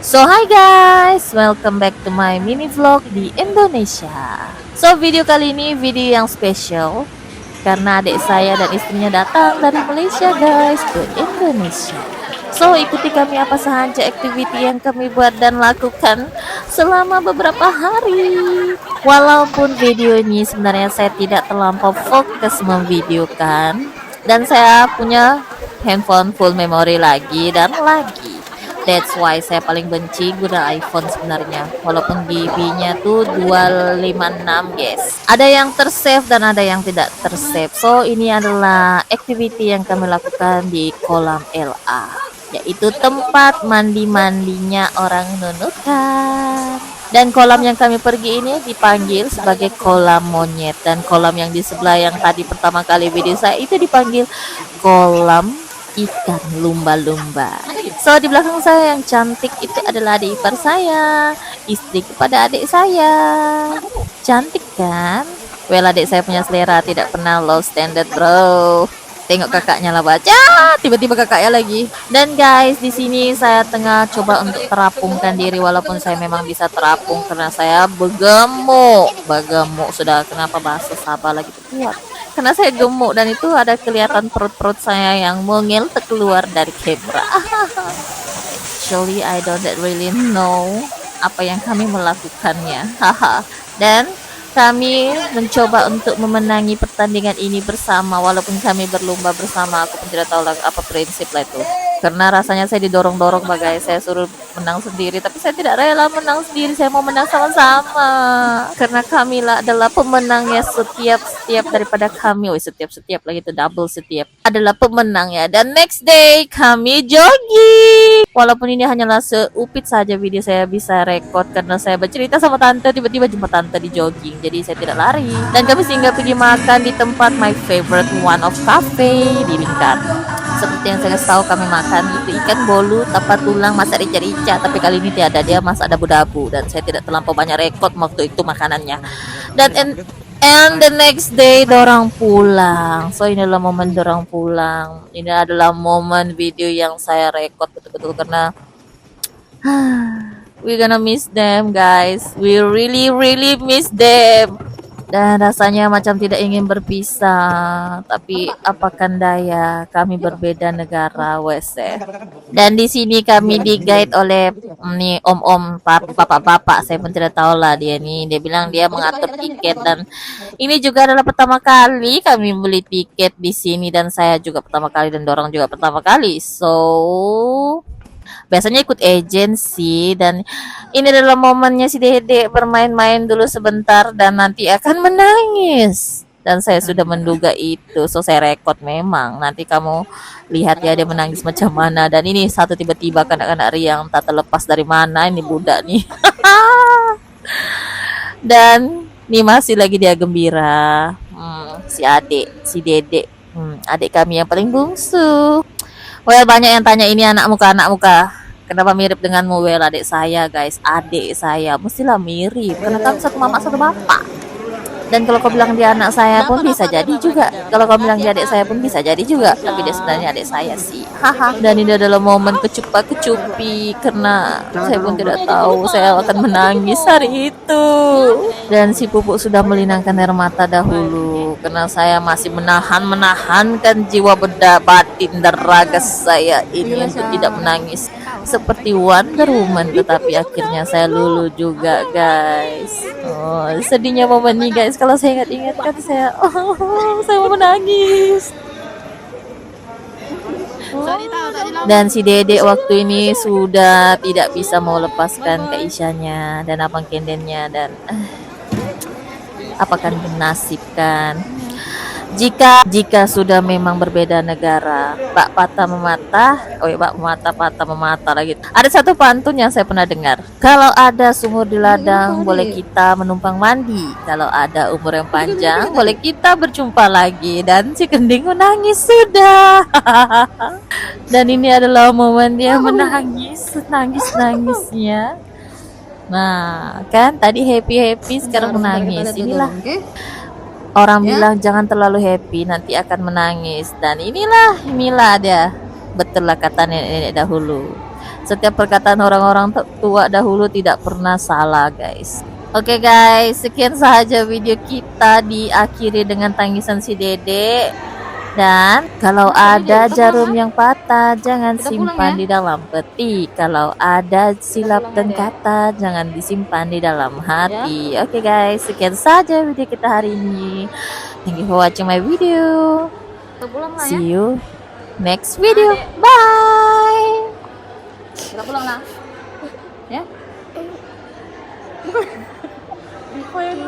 So hi guys, welcome back to my mini vlog di Indonesia. So video kali ini video yang spesial karena adik saya dan istrinya datang dari Malaysia guys ke Indonesia. So ikuti kami apa saja activity yang kami buat dan lakukan selama beberapa hari. Walaupun video ini sebenarnya saya tidak terlampau fokus memvideokan dan saya punya handphone full memory lagi dan lagi. That's why saya paling benci guna iPhone sebenarnya. Walaupun GB-nya tuh 256 guys. Ada yang tersave dan ada yang tidak tersave. So ini adalah activity yang kami lakukan di kolam LA, yaitu tempat mandi-mandinya orang nunukan. Dan kolam yang kami pergi ini dipanggil sebagai kolam monyet, dan kolam yang di sebelah yang tadi pertama kali video saya itu dipanggil kolam ikan lumba-lumba. So di belakang saya yang cantik itu adalah adik ipar saya, istri kepada adik saya. Cantik kan? Well, adik saya punya selera, tidak pernah low standard bro. Tengok kakaknya lah baca, tiba-tiba kakaknya lagi. Dan guys, di sini saya tengah coba untuk terapungkan diri, walaupun saya memang bisa terapung karena saya begemuk sudah. Kenapa bahasa Sabah lagi kuat? Karena saya gemuk dan itu ada kelihatan perut-perut saya yang mungil keluar dari kamera. Actually, I don't really know apa yang kami melakukannya. Dan kami mencoba untuk memenangi pertandingan ini bersama, walaupun kami berlomba bersama. Aku pun tidak tahu lah apa prinsip lah itu. Karena rasanya saya didorong-dorong bagai saya suruh menang sendiri, tapi saya tidak rela menang sendiri. Saya mau menang sama-sama. Karena kamilah adalah pemenangnya setiap daripada kami. Oh, setiap lagi itu double setiap adalah pemenangnya. Dan next day kami jogging. Walaupun ini hanyalah seupit saja video saya bisa rekod karena saya bercerita sama tante, tiba-tiba jumpa tante di jogging. Jadi saya tidak lari. Dan kami singgah pergi makan di tempat my favorite one of cafe di Lingkar. Seperti yang saya kasih tahu, kami makan itu ikan bolu tanpa tulang masak rica-rica, tapi kali ini tiada, dia masak dabu-dabu dan saya tidak terlampau banyak rekod waktu itu makanannya. Dan and the next day dorang pulang. So ini adalah momen dorang pulang. Ini adalah momen video yang saya rekod betul-betul karena we gonna miss them guys. We really miss them. Dan rasanya macam tidak ingin berpisah, tapi apakan daya, kami berbeda negara, WC. Dan di sini kami di-guide oleh nih om-om, bapak-bapak, saya pun tidak tahu lah dia nih. Dia bilang dia mengatur tiket dan ini juga adalah pertama kali kami beli tiket di sini dan saya juga pertama kali dan dorong juga pertama kali. So biasanya ikut agensi dan ini adalah momennya si Dede bermain-main dulu sebentar dan nanti akan menangis. Dan saya sudah menduga itu, so saya rekod memang. Nanti kamu lihat ya dia menangis macam mana. Dan ini satu tiba-tiba kanak-kanak riang tak terlepas dari mana ini budak nih. Dan ini masih lagi dia gembira. Si Dede, adik kami yang paling bungsu. Well, banyak yang tanya ini anak muka. Kenapa mirip denganmu? Well, adik saya guys, adik saya mestilah mirip karena kami satu mama satu bapak. Dan kalau kau bilang dia anak saya pun bisa jadi juga. Kalau kau bilang dia adik saya pun bisa jadi juga. Tapi dia sebenarnya adik saya sih. Haha. Dan ini adalah momen kecupi karena saya pun tidak tahu saya akan menangis hari itu. Dan si pupuk sudah melinangkan air mata dahulu karena saya masih menahankan jiwa batin dan raga saya ini untuk tidak menangis seperti Wonder Woman, tetapi akhirnya saya lulu juga guys. Oh, sedihnya momen nih guys, kalau saya ingat kan saya saya mau menangis. Dan si Dede waktu ini sudah tidak bisa mau lepaskan keisyanya dan abang kendennya dan apakan nasibkan jika sudah memang berbeda negara. Bak patah mematah, bak patah memata lagi. Ada satu pantun yang saya pernah dengar. Kalau ada sumur di ladang, boleh kita menumpang mandi. Kalau ada umur yang panjang, boleh kita berjumpa lagi. Dan si Kending menangis sudah. Dan ini adalah momen dia menangis, nangisnya. Nah, kan tadi happy, sekarang menangis. Inilah orang bilang jangan terlalu happy, nanti akan menangis. Dan inilah dia. Betul lah kata nenek dahulu. Setiap perkataan orang-orang tua dahulu tidak pernah salah, guys. Oke guys, sekian saja video kita, diakhiri dengan tangisan si Dede. Dan kalau ada jarum yang patah, jangan simpan di dalam peti. Kalau ada silap dan kata, jangan disimpan di dalam hati. Oke guys, sekian saja video kita hari ini. Thank you for watching my video. See you next video. Bye. Udah pulang lah. Ya. Kok yang